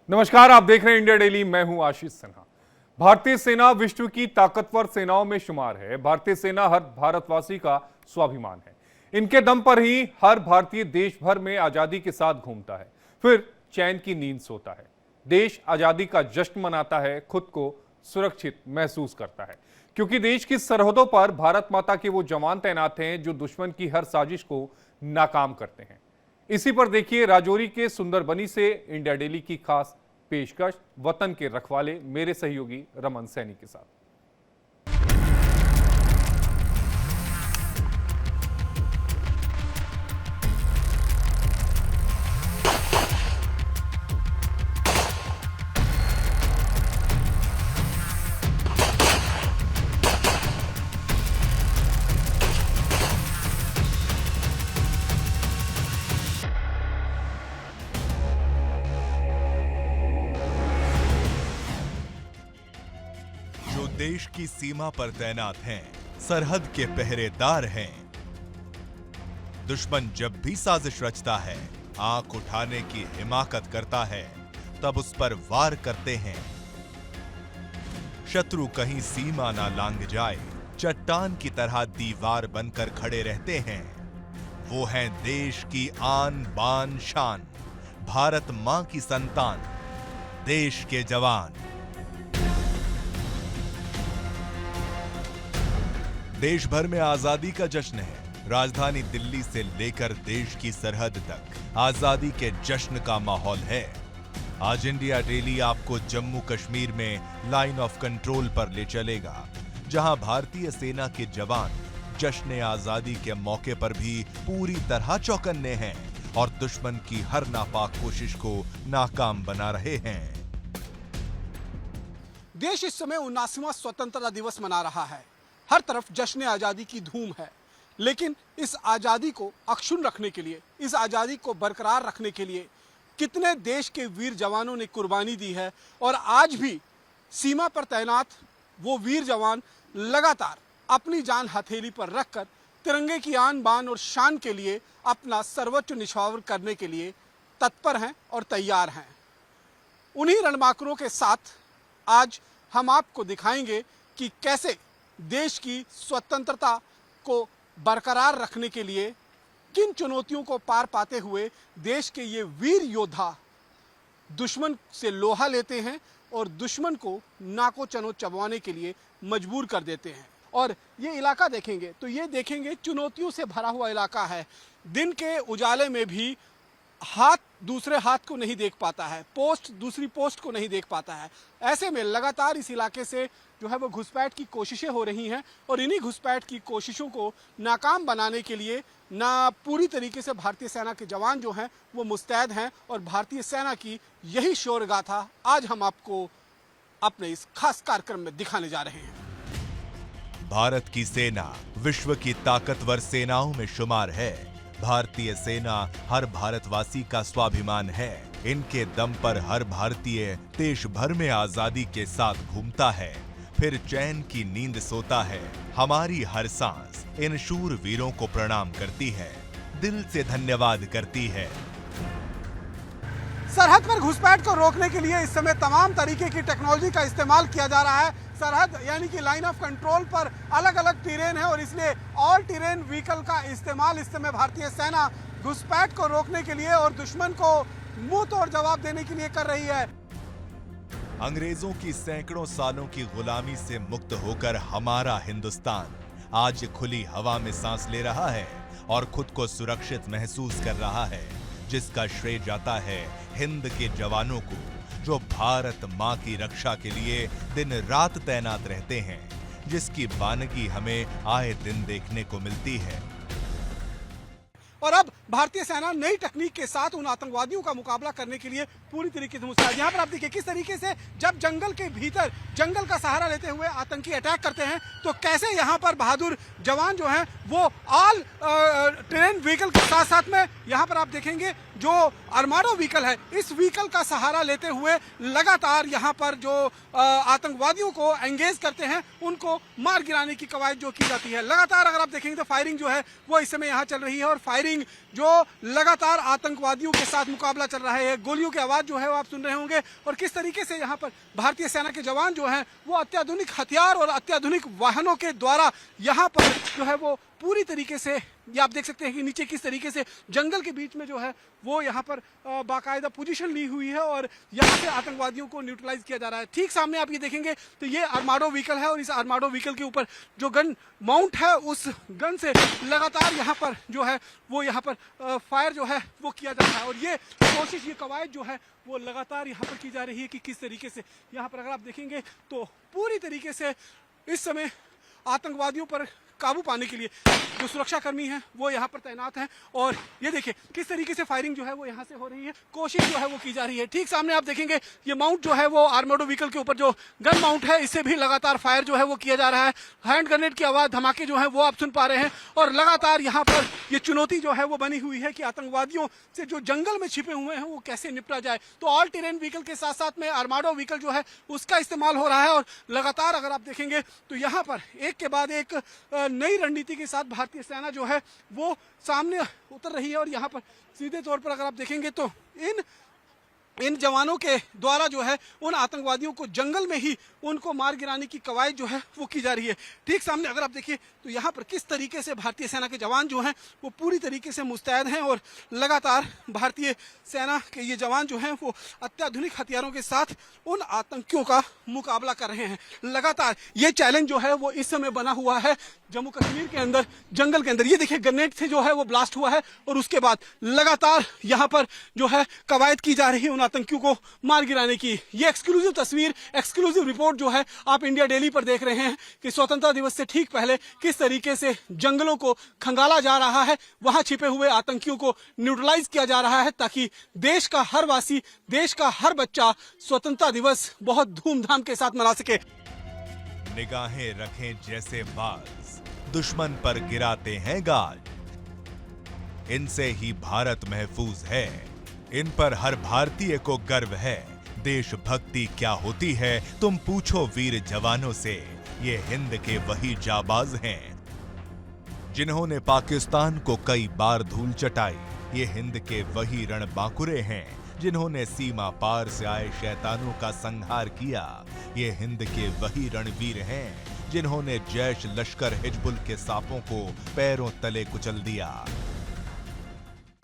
नमस्कार, आप देख रहे हैं इंडिया डेली। मैं हूं आशीष सिन्हा। भारतीय सेना विश्व की ताकतवर सेनाओं में शुमार है। भारतीय सेना हर भारतवासी का स्वाभिमान है। इनके दम पर ही हर भारतीय देश भर में आजादी के साथ घूमता है, फिर चैन की नींद सोता है। देश आजादी का जश्न मनाता है, खुद को सुरक्षित महसूस करता है, क्योंकि देश की सरहदों पर भारत माता के वो जवान तैनात हैं जो दुश्मन की हर साजिश को नाकाम करते हैं। इसी पर देखिए राजौरी के सुंदरबनी से इंडिया डेली की खास पेशकश वतन के रखवाले मेरे सहयोगी रमन सैनी के साथ। देश की सीमा पर तैनात हैं, सरहद के पहरेदार हैं। दुश्मन जब भी साजिश रचता है, आंख उठाने की हिमाकत करता है, तब उस पर वार करते हैं। शत्रु कहीं सीमा ना लांघ जाए, चट्टान की तरह दीवार बनकर खड़े रहते हैं। वो हैं देश की आन बान शान, भारत मां की संतान, देश के जवान। देश भर में आजादी का जश्न है। राजधानी दिल्ली से लेकर देश की सरहद तक आजादी के जश्न का माहौल है। आज इंडिया डेली आपको जम्मू कश्मीर में लाइन ऑफ कंट्रोल पर ले चलेगा, जहां भारतीय सेना के जवान जश्न आजादी के मौके पर भी पूरी तरह चौकन्ने हैं और दुश्मन की हर नापाक कोशिश को नाकाम बना रहे हैं। देश इस समय 79वां स्वतंत्रता दिवस मना रहा है। हर तरफ जश्न आज़ादी की धूम है, लेकिन इस आज़ादी को अक्षुण्ण रखने के लिए, इस आज़ादी को बरकरार रखने के लिए कितने देश के वीर जवानों ने कुर्बानी दी है। और आज भी सीमा पर तैनात वो वीर जवान लगातार अपनी जान हथेली पर रखकर तिरंगे की आन बान और शान के लिए अपना सर्वोच्च निछावर करने के लिए तत्पर हैं और तैयार हैं। उन्हीं रणबांकुरों के साथ आज हम आपको दिखाएंगे कि कैसे देश की स्वतंत्रता को बरकरार रखने के लिए किन चुनौतियों को पार पाते हुए देश के ये वीर योद्धा दुश्मन से लोहा लेते हैं और दुश्मन को नाको चनो चबवाने के लिए मजबूर कर देते हैं। और ये इलाका देखेंगे तो ये देखेंगे चुनौतियों से भरा हुआ इलाका है। दिन के उजाले में भी हाथ दूसरे हाथ को नहीं देख पाता है, पोस्ट दूसरी पोस्ट को नहीं देख पाता है। ऐसे में लगातार इस इलाके से जो है वो घुसपैठ की कोशिशें हो रही हैं और इन्हीं घुसपैठ की कोशिशों को नाकाम बनाने के लिए ना पूरी तरीके से भारतीय सेना के जवान जो हैं वो मुस्तैद हैं। और भारतीय सेना की यही शौर्य गाथा आज हम आपको अपने इस खास कार्यक्रम में दिखाने जा रहे हैं। भारत की सेना विश्व की ताकतवर सेनाओं में शुमार है। भारतीय सेना हर भारतवासी का स्वाभिमान है। इनके दम पर हर भारतीय देश भर में आजादी के साथ घूमता है, फिर चैन की नींद सोता है। हमारी हर सांस इन शूर वीरों को प्रणाम करती है, दिल से धन्यवाद करती है। सरहद पर घुसपैठ को रोकने के लिए इस समय तमाम तरीके की टेक्नोलॉजी का इस्तेमाल किया जा रहा है। सरहद यानी कि लाइन ऑफ कंट्रोल पर अलग अलग टेरेन है और इसलिए ऑल टेरेन व्हीकल का इस्तेमाल इस समय भारतीय सेना घुसपैठ को रोकने के लिए और दुश्मन को मुंह तोड़ जवाब देने के लिए कर रही है। अंग्रेजों की सैकड़ों सालों की गुलामी से मुक्त होकर हमारा हिंदुस्तान आज खुली हवा में सांस ले रहा है और खुद को सुरक्षित महसूस कर रहा है, जिसका श्रेय जाता है हिंद के जवानों को, जो भारत मां की रक्षा के लिए दिन रात तैनात रहते हैं, जिसकी बानगी हमें आए दिन देखने को मिलती है। और अब भारतीय सेना नई तकनीक के साथ उन आतंकवादियों का मुकाबला करने के लिए पूरी तरीके से मुस्तैद। यहाँ पर आप देखिए किस तरीके से जब जंगल के भीतर जंगल का सहारा लेते हुए आतंकी अटैक करते हैं तो कैसे यहाँ पर बहादुर जवान जो हैं वो ऑल टेरेन व्हीकल के साथ साथ में यहाँ पर आप देखेंगे जो आर्माडो व्हीकल है, इस व्हीकल का सहारा लेते हुए लगातार यहाँ पर जो आतंकवादियों को एंगेज करते हैं उनको मार गिराने की कवायद जो की जाती है। लगातार अगर आप देखेंगे तो फायरिंग जो है वो इस समय यहाँ चल रही है और फायरिंग जो लगातार आतंकवादियों के साथ मुकाबला चल रहा है। गोलियों की आवाज जो है वो आप सुन रहे होंगे और किस तरीके से यहाँ पर भारतीय सेना के जवान जो हैं वो अत्याधुनिक हथियार और अत्याधुनिक वाहनों के द्वारा यहाँ पर जो है वो पूरी तरीके से, ये आप देख सकते हैं कि नीचे किस तरीके से जंगल के बीच में जो है वो यहाँ पर बाकायदा पोजीशन ली हुई है और यहाँ से आतंकवादियों को न्यूट्रलाइज किया जा रहा है। ठीक सामने आप ये देखेंगे तो ये आर्माडो व्हीकल है और इस आर्माडो व्हीकल के ऊपर जो गन माउंट है उस गन से लगातार यहाँ पर जो है वो यहाँ पर फायर जो है वो किया जा रहा है और ये कोशिश, ये कवायद जो है वो लगातार यहाँ पर की जा रही है कि किस तरीके से यहाँ पर अगर आप देखेंगे तो पूरी तरीके से इस समय आतंकवादियों पर काबू पाने के लिए जो सुरक्षाकर्मी हैं वो यहाँ पर तैनात हैं और ये देखिए किस तरीके से फायरिंग जो है वो यहाँ से हो रही है, कोशिश जो है वो की जा रही है। ठीक सामने आप देखेंगे ये माउंट जो है वो आर्माडो व्हीकल के ऊपर जो गन माउंट है इससे भी लगातार फायर जो है वो किया जा रहा है। हैंड ग्रेनेड की आवाज, धमाके जो है वो आप सुन पा रहे हैं और लगातार यहाँ पर ये चुनौती जो है वो बनी हुई है कि आतंकवादियों से जो जंगल में छिपे हुए हैं वो कैसे निपटा जाए। तो ऑल टेरेन व्हीकल के साथ साथ में आर्माडो व्हीकल जो है उसका इस्तेमाल हो रहा है और लगातार अगर आप देखेंगे तो यहाँ पर एक के बाद एक नई रणनीति के साथ भारतीय सेना जो है वो सामने उतर रही है और यहाँ पर सीधे तौर पर अगर आप देखेंगे तो इन जवानों के द्वारा जो है उन आतंकवादियों को जंगल में ही उनको मार गिराने की कवायद जो है वो की जा रही है। ठीक सामने अगर आप देखिए तो यहाँ पर किस तरीके से भारतीय सेना के जवान जो हैं वो पूरी तरीके से मुस्तैद हैं और लगातार भारतीय सेना के ये जवान जो हैं वो अत्याधुनिक हथियारों के साथ उन आतंकियों का मुकाबला कर रहे हैं। लगातार ये चैलेंज जो है वो इस समय बना हुआ है जम्मू कश्मीर के अंदर, जंगल के अंदर। ये देखिए ग्रेनेड से जो है वो ब्लास्ट हुआ है और उसके बाद लगातार यहाँ पर जो है कवायद की जा रही है उन आतंकियों को मार गिराने की। ये एक्सक्लूसिव तस्वीर, एक्सक्लूसिव रिपोर्ट जो है आप इंडिया डेली पर देख रहे हैं कि स्वतंत्रता दिवस से ठीक पहले किस तरीके से जंगलों को खंगाला जा रहा है, वहां छिपे हुए आतंकियों को न्यूट्रलाइज किया जा रहा है ताकि देश का हर वासी, देश का हर बच्चा स्वतंत्रता दिवस बहुत धूमधाम के साथ मना सके। निगाहें रखें जैसे बाज, दुश्मन पर गिराते हैं गाज, इनसे ही भारत महफूज है, इन पर हर भारतीय को गर्व है। देशभक्ति क्या होती है तुम पूछो वीर जवानों से, ये हिंद के वही जाबाज हैं जिन्होंने पाकिस्तान को कई बार धूल चटाई। ये हिंद के वही रणबांकुरे हैं जिन्होंने सीमा पार से आए शैतानों का संहार किया। ये हिंद के वही रणवीर हैं जिन्होंने जैश लश्कर हिजबुल के सांपों को पैरों तले कुचल दिया।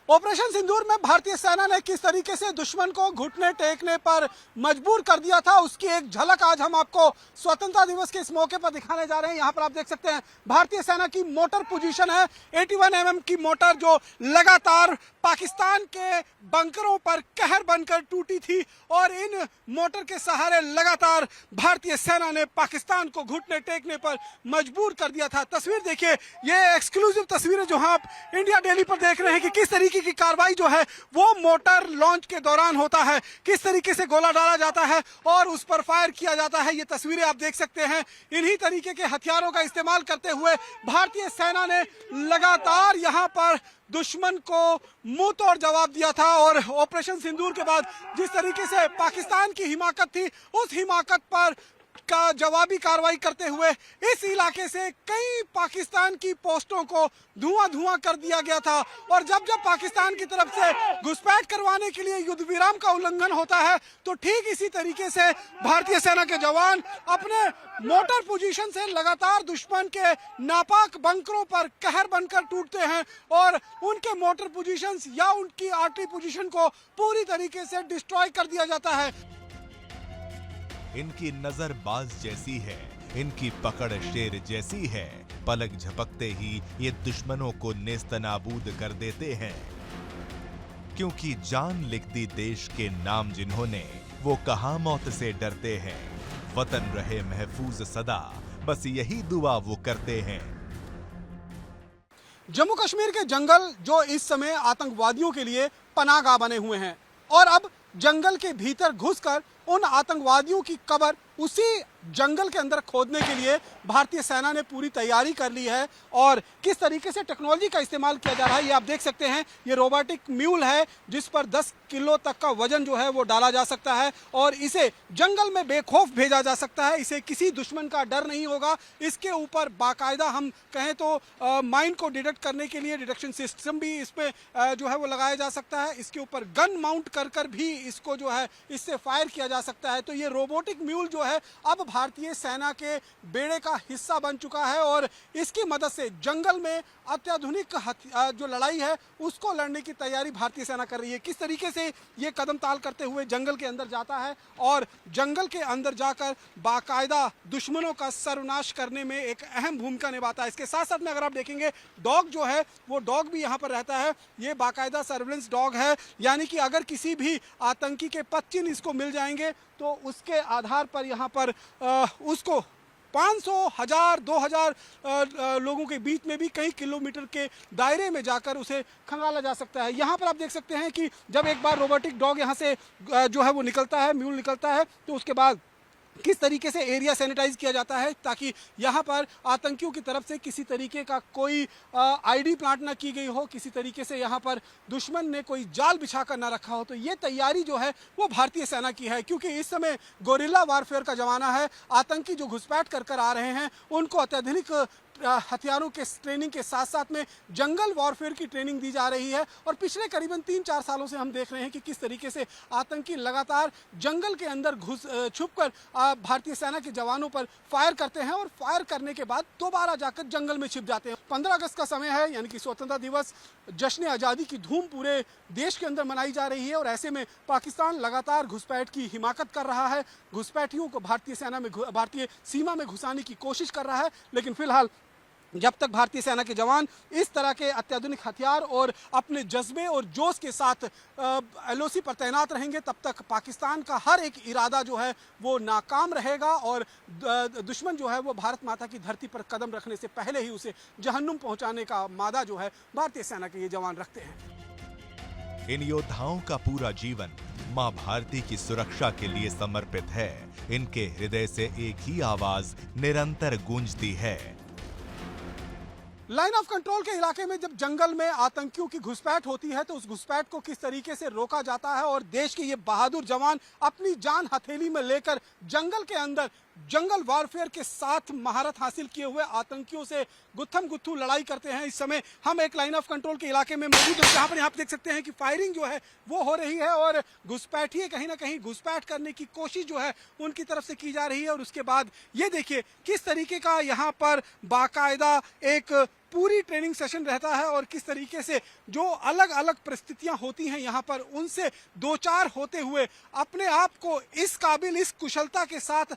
ऑपरेशन सिंदूर में भारतीय सेना ने किस तरीके से दुश्मन को घुटने टेकने पर मजबूर कर दिया था उसकी एक झलक आज हम आपको स्वतंत्रता दिवस के इस मौके पर दिखाने जा रहे हैं। यहाँ पर आप देख सकते हैं भारतीय सेना की मोटर पोजीशन है 81 mm की मोटर जो लगातार पाकिस्तान के बंकरों पर कहर बनकर टूटी थी और इन मोटर के सहारे लगातार भारतीय सेना ने पाकिस्तान को घुटने टेकने पर मजबूर कर दिया था। तस्वीर देखिए, ये एक्सक्लूसिव तस्वीरें जो आप इंडिया डेली पर देख रहे हैं कि किस तरीके की कार्रवाई जो है वो मोटर लॉन्च के दौरान होता है, किस तरीके से गोला डाला जाता है और उस पर फायर किया जाता है। ये तस्वीरें आप देख सकते हैं। इन्हीं तरीके के हथियारों का इस्तेमाल करते हुए भारतीय सेना ने लगातार यहाँ पर दुश्मन को मुंह तोड़ जवाब दिया था और ऑपरेशन सिंदूर के बाद जिस तरीके से पाकिस्तान की हिमाकत थी उस हिमाकत पर का जवाबी कार्रवाई करते हुए इस इलाके से कई पाकिस्तान की पोस्टों को धुआं कर दिया गया था। और जब पाकिस्तान की तरफ से घुसपैठ करवाने के लिए युद्ध विराम का उल्लंघन होता है तो ठीक इसी तरीके से भारतीय सेना के जवान अपने मोटर पोजीशन से लगातार दुश्मन के नापाक बंकरों पर कहर बनकर टूटते हैं और उनके मोटर पोजीशंस या उनकी आर्टिलरी पोजीशन को पूरी तरीके से डिस्ट्रॉय कर दिया जाता है। इनकी नजर बाज जैसी है, इनकी पकड़ शेर जैसी है, पलक झपकते ही ये दुश्मनों को नेस्तनाबूद कर देते हैं। क्योंकि जान लिख दी देश के नाम जिन्होंने, वो कहां मौत से डरते हैं। वतन रहे महफूज सदा, बस यही दुआ वो करते हैं। जम्मू कश्मीर के जंगल जो इस समय आतंकवादियों के लिए पनाहगाह बने हुए हैं और अब जंगल के भीतर घुसकर उन आतंकवादियों की कब्र उसी जंगल के अंदर खोदने के लिए भारतीय सेना ने पूरी तैयारी कर ली है और किस तरीके से टेक्नोलॉजी का इस्तेमाल किया जा रहा है ये आप देख सकते हैं। ये रोबोटिक म्यूल है जिस पर 10 किलो तक का वजन जो है वो डाला जा सकता है और इसे जंगल में बेखौफ भेजा जा सकता है। इसे किसी दुश्मन का डर नहीं होगा। इसके ऊपर बाकायदा हम कहें तो माइन को डिटेक्ट करने के लिए डिटेक्शन सिस्टम भी इस पे जो है वो लगाया जा सकता है। इसके ऊपर गन माउंट कर भी इसको जो है इससे फायर किया जा सकता है। तो ये रोबोटिक म्यूल जो है अब भारतीय सेना के बेड़े का हिस्सा बन चुका है और इसकी मदद से जंगल में अत्याधुनिक जो लड़ाई है उसको लड़ने की तैयारी भारतीय सेना कर रही है। किस तरीके से ये कदम ताल करते हुए जंगल के अंदर जाता है और जंगल के अंदर जाकर बाकायदा दुश्मनों का सर्वनाश करने में एक अहम भूमिका निभाता है। इसके साथ साथ में अगर आप देखेंगे डॉग जो है वो डॉग भी यहाँ पर रहता है। ये बाकायदा सर्विलेंस डॉग है, यानी कि अगर किसी भी आतंकी के पच्चीन इसको मिल जाएंगे तो उसके आधार पर यहाँ पर उसको 500, 1000, 2000 लोगों के बीच में भी कई किलोमीटर के दायरे में जाकर उसे खंगाला जा सकता है। यहाँ पर आप देख सकते हैं कि जब एक बार रोबोटिक डॉग यहाँ से जो है वो निकलता है, म्यूल निकलता है, तो उसके बाद किस तरीके से एरिया सैनिटाइज किया जाता है ताकि यहाँ पर आतंकियों की तरफ से किसी तरीके का कोई आईडी प्लांट ना की गई हो, किसी तरीके से यहाँ पर दुश्मन ने कोई जाल बिछा कर ना रखा हो। तो ये तैयारी जो है वो भारतीय सेना की है, क्योंकि इस समय गोरिल्ला वारफेयर का जमाना है। आतंकी जो घुसपैठ कर आ रहे हैं उनको अत्याधुनिक हथियारों के ट्रेनिंग के साथ साथ में जंगल वॉरफेयर की ट्रेनिंग दी जा रही है। और पिछले करीबन 3-4 सालों से हम देख रहे हैं कि किस तरीके से आतंकी लगातार जंगल के अंदर छुपकर भारतीय सेना के जवानों पर फायर करते हैं और फायर करने के बाद दोबारा जाकर जंगल में छिप जाते हैं। 15 अगस्त का समय है, यानी कि स्वतंत्रता दिवस, जश्न आज़ादी की धूम पूरे देश के अंदर मनाई जा रही है और ऐसे में पाकिस्तान लगातार घुसपैठ की हिमाकत कर रहा है, घुसपैठियों को भारतीय सीमा में घुसाने की कोशिश कर रहा है। लेकिन फिलहाल जब तक भारतीय सेना के जवान इस तरह के अत्याधुनिक हथियार और अपने जज्बे और जोश के साथ एलओसी पर तैनात रहेंगे, तब तक पाकिस्तान का हर एक इरादा जो है वो नाकाम रहेगा और दुश्मन जो है वो भारत माता की धरती पर कदम रखने से पहले ही उसे जहन्नुम पहुंचाने का मादा जो है भारतीय सेना के ये जवान रखते हैं। इन योद्धाओं का पूरा जीवन मां भारती की सुरक्षा के लिए समर्पित है। इनके हृदय से एक ही आवाज निरंतर गूंजती है। लाइन ऑफ कंट्रोल के इलाके में जब जंगल में आतंकियों की घुसपैठ होती है तो उस घुसपैठ को किस तरीके से रोका जाता है और देश के ये बहादुर जवान अपनी जान हथेली में लेकर जंगल के अंदर जंगल वॉरफेयर के साथ महारत हासिल किए हुए आतंकियों से गुत्थम गुत्थू लड़ाई करते हैं। इस समय हम एक लाइन ऑफ कंट्रोल के इलाके में मौजूद हैं, जहां पर आप देख सकते हैं कि फायरिंग जो है वो हो रही है और घुसपैठिए कहीं ना कहीं घुसपैठ करने की कोशिश जो है उनकी तरफ से की जा रही है। और उसके बाद ये देखिए किस तरीके का यहाँ पर बाकायदा एक पूरी ट्रेनिंग सेशन रहता है और किस तरीके से जो अलग अलग परिस्थितियां होती हैं यहाँ पर उनसे दो चार होते हुए अपने आप को इस काबिल, इस कुशलता के साथ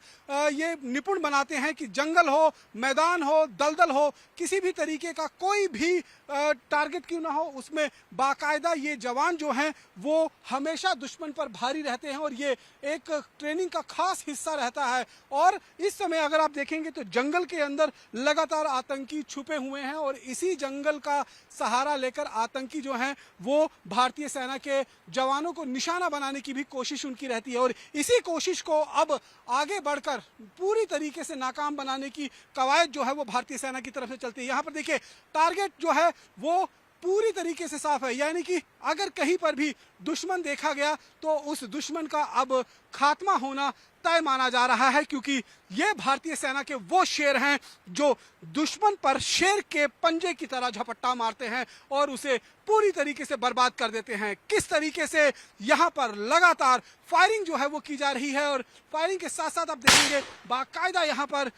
ये निपुण बनाते हैं कि जंगल हो, मैदान हो, दलदल हो, किसी भी तरीके का कोई भी टारगेट क्यों ना हो, उसमें बाकायदा ये जवान जो हैं वो हमेशा दुश्मन पर भारी रहते हैं और ये एक ट्रेनिंग का खास हिस्सा रहता है। और इस समय अगर आप देखेंगे तो जंगल के अंदर लगातार आतंकी छुपे हुए हैं और इसी जंगल का सहारा लेकर आतंकी जो हैं वो भारतीय सेना के जवानों को निशाना बनाने की भी कोशिश उनकी रहती है और इसी कोशिश को अब आगे बढ़कर पूरी तरीके से नाकाम बनाने की कवायद जो है वो भारतीय सेना की तरफ से चलती है। यहाँ पर देखिए टारगेट जो है वो पूरी तरीके से साफ है, यानी कि अगर कहीं पर भी दुश्मन देखा गया तो उस दुश्मन का अब खात्मा होना तय माना जा रहा है, क्योंकि ये भारतीय सेना के वो शेर हैं जो दुश्मन पर शेर के पंजे की तरह झपट्टा मारते हैं और उसे पूरी तरीके से बर्बाद कर देते हैं। किस तरीके से यहाँ पर लगातार फायरिंग जो है वो की जा रही है और फायरिंग के साथ साथ आप देखेंगे बाकायदा यहाँ पर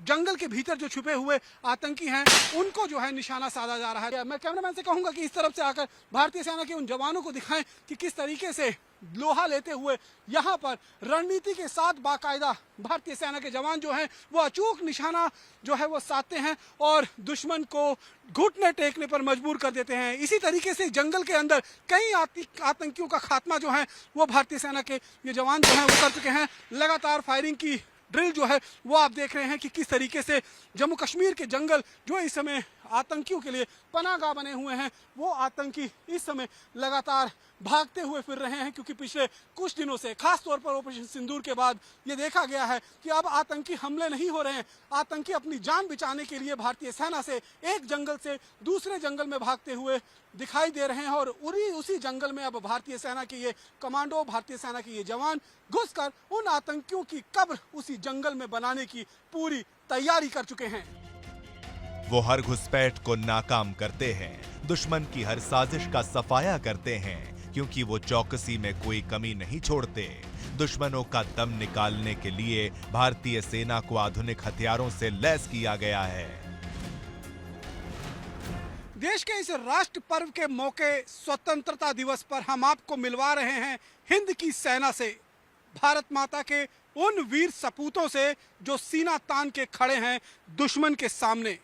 जंगल के भीतर जो छुपे हुए आतंकी हैं उनको जो है निशाना साधा जा रहा है। मैं कैमरामैन से कहूंगा कि इस तरफ से आकर भारतीय सेना के उन जवानों को दिखाएं कि किस तरीके से लोहा लेते हुए यहाँ पर रणनीति के साथ बाकायदा भारतीय सेना के जवान जो हैं वो अचूक निशाना जो है वो साधते हैं और दुश्मन को घुटने टेकने पर मजबूर कर देते हैं। इसी तरीके से जंगल के अंदर कई आतंकियों का खात्मा जो है वो भारतीय सेना के ये जवान जो हैं वो कर चुके हैं। लगातार फायरिंग की ड्रिल जो है वो आप देख रहे हैं कि किस तरीके से जम्मू कश्मीर के जंगल जो इस समय आतंकियों के लिए पनाहगाह बने हुए हैं, वो आतंकी इस समय लगातार भागते हुए फिर रहे हैं, क्योंकि पिछले कुछ दिनों से खास तौर पर ऑपरेशन सिंदूर के बाद ये देखा गया है कि अब आतंकी हमले नहीं हो रहे हैं। आतंकी अपनी जान बचाने के लिए भारतीय सेना से एक जंगल से दूसरे जंगल में भागते हुए दिखाई दे रहे हैं और उसी जंगल में अब भारतीय सेना के ये कमांडो, भारतीय सेना के ये जवान घुसकर उन आतंकियों की कब्र उसी जंगल में बनाने की पूरी तैयारी कर चुके हैं। वो हर घुसपैठ को नाकाम करते हैं, दुश्मन की हर साजिश का सफाया करते हैं, क्योंकि वो चौकसी में कोई कमी नहीं छोड़ते। दुश्मनों का दम निकालने के लिए भारतीय सेना को आधुनिक हथियारों से लैस किया गया है। देश के इस राष्ट्र पर्व के मौके स्वतंत्रता दिवस पर हम आपको मिलवा रहे हैं हिंद की सेना से, भारत माता के उन वीर सपूतों से जो सीना तान के खड़े हैं दुश्मन के सामने।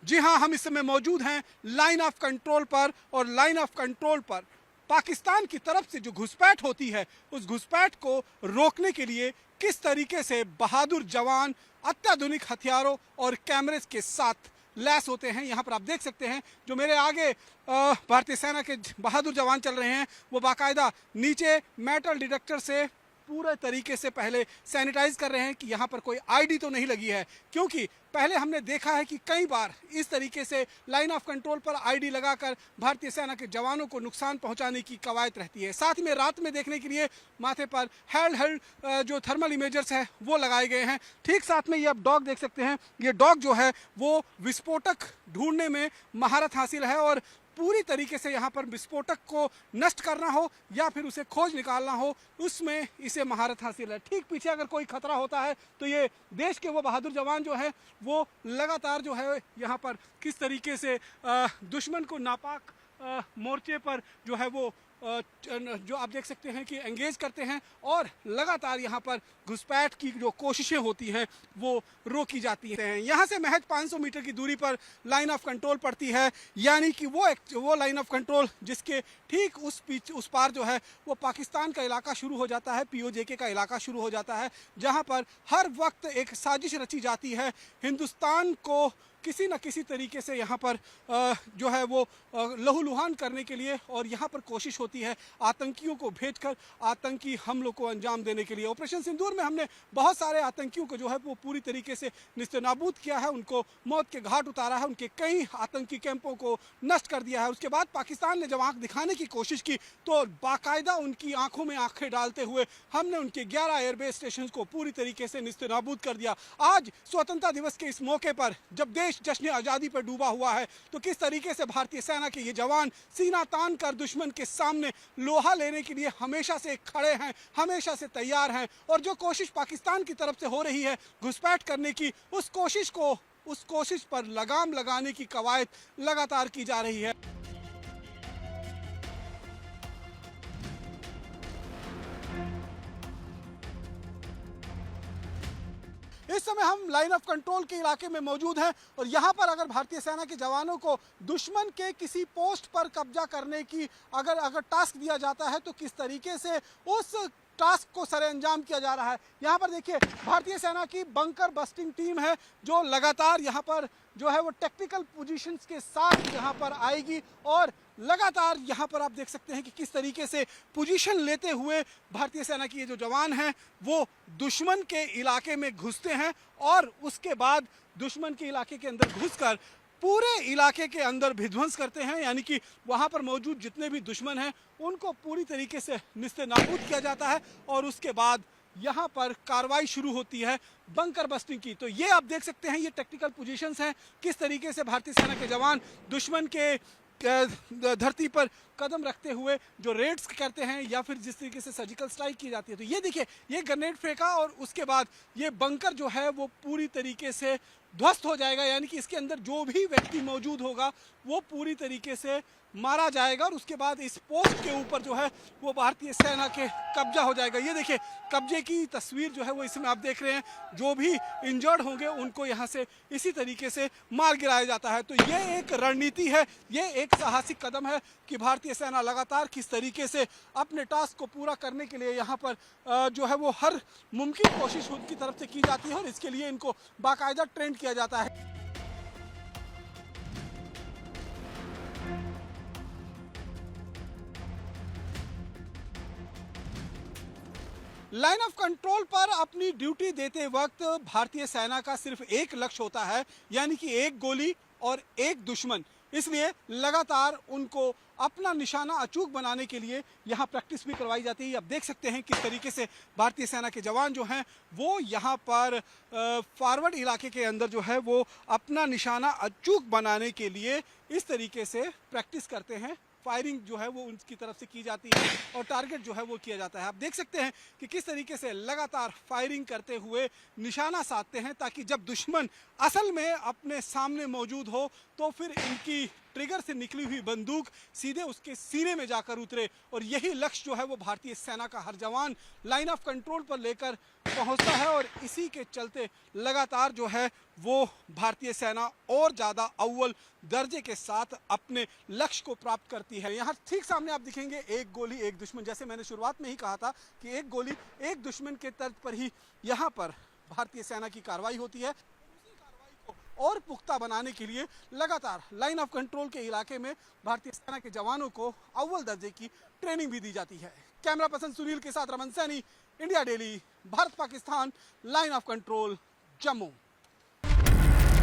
जी हां, हम इस समय मौजूद हैं लाइन ऑफ कंट्रोल पर, और लाइन ऑफ कंट्रोल पर पाकिस्तान की तरफ से जो घुसपैठ होती है उस घुसपैठ को रोकने के लिए किस तरीके से बहादुर जवान अत्याधुनिक हथियारों और कैमरेज के साथ लैस होते हैं। यहाँ पर आप देख सकते हैं जो मेरे आगे भारतीय सेना के बहादुर जवान चल रहे हैं, वो बाकायदा नीचे मेटल डिटेक्टर से पूरे तरीके से पहले सैनिटाइज कर रहे हैं कि यहाँ पर कोई आईडी तो नहीं लगी है, क्योंकि पहले हमने देखा है कि कई बार इस तरीके से लाइन ऑफ कंट्रोल पर आईडी लगाकर भारतीय सेना के जवानों को नुकसान पहुंचाने की कवायद रहती है। साथ में रात में देखने के लिए माथे पर हेल्ड जो थर्मल इमेजर्स है वो लगाए गए हैं। ठीक साथ में ये आप डॉग देख सकते हैं, ये डॉग जो है वो विस्फोटक ढूंढने में महारत हासिल है और पूरी तरीके से यहाँ पर विस्फोटक को नष्ट करना हो या फिर उसे खोज निकालना हो, उसमें इसे महारत हासिल है। ठीक पीछे अगर कोई खतरा होता है तो ये देश के वो बहादुर जवान जो है वो लगातार जो है यहाँ पर किस तरीके से दुश्मन को नापाक मोर्चे पर जो है वो जो आप देख सकते हैं कि एंगेज करते हैं और लगातार यहाँ पर घुसपैठ की जो कोशिशें होती हैं वो रोकी जाती हैं। यहाँ से महज 500 मीटर की दूरी पर लाइन ऑफ कंट्रोल पड़ती है, यानी कि वो लाइन ऑफ कंट्रोल जिसके ठीक उस पार जो है वो पाकिस्तान का इलाका शुरू हो जाता है, POJK का इलाका शुरू हो जाता है, जहाँ पर हर वक्त एक साजिश रची जाती है हिंदुस्तान को किसी न किसी तरीके से यहाँ पर जो है वो लहूलुहान करने के लिए, और यहाँ पर कोशिश होती है आतंकियों को भेजकर आतंकी हमलों को अंजाम देने के लिए। ऑपरेशन सिंदूर में हमने बहुत सारे आतंकियों को जो है वो पूरी तरीके से निस्तेनाबूद किया है, उनको मौत के घाट उतारा है, उनके कई आतंकी कैंपों को नष्ट कर दिया है। उसके बाद पाकिस्तान ने जब आंख दिखाने की कोशिश की तो बाकायदा उनकी आंखों में आंखें डालते हुए हमने उनके 11 एयरबेस स्टेशन को पूरी तरीके से निस्तेनाबूद कर दिया। आज स्वतंत्रता दिवस के इस मौके पर जब देश जश्न आज़ादी पर डूबा हुआ है तो किस तरीके से भारतीय सेना के ये जवान सीना तान कर दुश्मन के सामने लोहा लेने के लिए हमेशा से खड़े हैं, हमेशा से तैयार हैं, और जो कोशिश पाकिस्तान की तरफ से हो रही है घुसपैठ करने की, उस कोशिश पर लगाम लगाने की कवायद लगातार की जा रही है। इस समय हम लाइन ऑफ कंट्रोल के इलाके में मौजूद हैं और यहाँ पर अगर भारतीय सेना के जवानों को दुश्मन के किसी पोस्ट पर कब्जा करने की अगर टास्क दिया जाता है तो किस तरीके से उस टास्क को सरेअंजाम किया जा रहा है। यहाँ पर देखिए भारतीय सेना की बंकर बस्टिंग टीम है जो लगातार यहाँ पर जो है वो टेक्निकल पोजीशंस के साथ यहाँ पर आएगी और लगातार यहाँ पर आप देख सकते हैं कि किस तरीके से पोजीशन लेते हुए भारतीय सेना की ये जो जवान हैं वो दुश्मन के इलाके में घुसते हैं और उसके बाद दुश्मन के इलाके के अंदर घुसकर पूरे इलाके के अंदर विध्वंस करते हैं, यानी कि वहाँ पर मौजूद जितने भी दुश्मन हैं उनको पूरी तरीके से निस्तेनाबूद किया जाता है और उसके बाद यहाँ पर कार्रवाई शुरू होती है बंकर बस्टिंग की। तो ये आप देख सकते हैं ये टेक्निकल पोजीशंस हैं, किस तरीके से भारतीय सेना के जवान दुश्मन के धरती पर कदम रखते हुए जो रेड्स करते हैं या फिर जिस तरीके से सर्जिकल स्ट्राइक की जाती है। तो ये देखिए ये ग्रेनेड फेंका और उसके बाद ये बंकर जो है वो पूरी तरीके से ध्वस्त हो जाएगा, यानी कि इसके अंदर जो भी व्यक्ति मौजूद होगा वो पूरी तरीके से मारा जाएगा और उसके बाद इस पोस्ट के ऊपर जो है वो भारतीय सेना के कब्जा हो जाएगा। ये देखिए कब्जे की तस्वीर जो है वो इसमें आप देख रहे हैं, जो भी इंजर्ड होंगे उनको यहाँ से इसी तरीके से मार गिराया जाता है। तो ये एक रणनीति है, ये एक साहसिक कदम है कि भारतीय सेना लगातार किस तरीके से अपने टास्क को पूरा करने के लिए यहाँ पर जो है वो हर मुमकिन कोशिश उनकी तरफ से की जाती है और इसके लिए इनको बाकायदा ट्रेंड किया जाता है। लाइन ऑफ कंट्रोल पर अपनी ड्यूटी देते वक्त भारतीय सेना का सिर्फ एक लक्ष्य होता है, यानी कि एक गोली और एक दुश्मन। इसलिए लगातार उनको अपना निशाना अचूक बनाने के लिए यहाँ प्रैक्टिस भी करवाई जाती है। आप देख सकते हैं किस तरीके से भारतीय सेना के जवान जो हैं वो यहाँ पर फॉरवर्ड इलाके के अंदर जो है वो अपना निशाना अचूक बनाने के लिए इस तरीके से प्रैक्टिस करते हैं। फायरिंग जो है वो उनकी तरफ से की जाती है और टारगेट जो है वो किया जाता है। आप देख सकते हैं कि किस तरीके से लगातार फायरिंग करते हुए निशाना साधते हैं, ताकि जब दुश्मन असल में अपने सामने मौजूद हो तो फिर इनकी ट्रिगर से निकली हुई बंदूक सीधे उसके सीने में जाकर उतरे। और यही लक्ष्य जो है वो भारतीय सेना का हर जवान लाइन ऑफ कंट्रोल पर लेकर पहुंचता है और इसी के चलते लगातार जो है वो भारतीय सेना और ज़्यादा अव्वल दर्जे के साथ अपने लक्ष्य को प्राप्त करती है। यहाँ ठीक सामने आप दिखेंगे एक गोली एक दुश्मन। जैसे मैंने शुरुआत में ही कहा था कि एक गोली एक दुश्मन के तर्ज पर ही यहाँ पर भारतीय सेना की कार्रवाई होती है। और पुख्ता बनाने के लिए लगातार लाइन ऑफ कंट्रोल के इलाके में भारतीय सेना के जवानों को अव्वल दर्जे की ट्रेनिंग भी दी जाती है। कैमरा पर्सन सुनील के साथ Raman Saini, India daily, Bharat Pakistan, line of control, Jammu.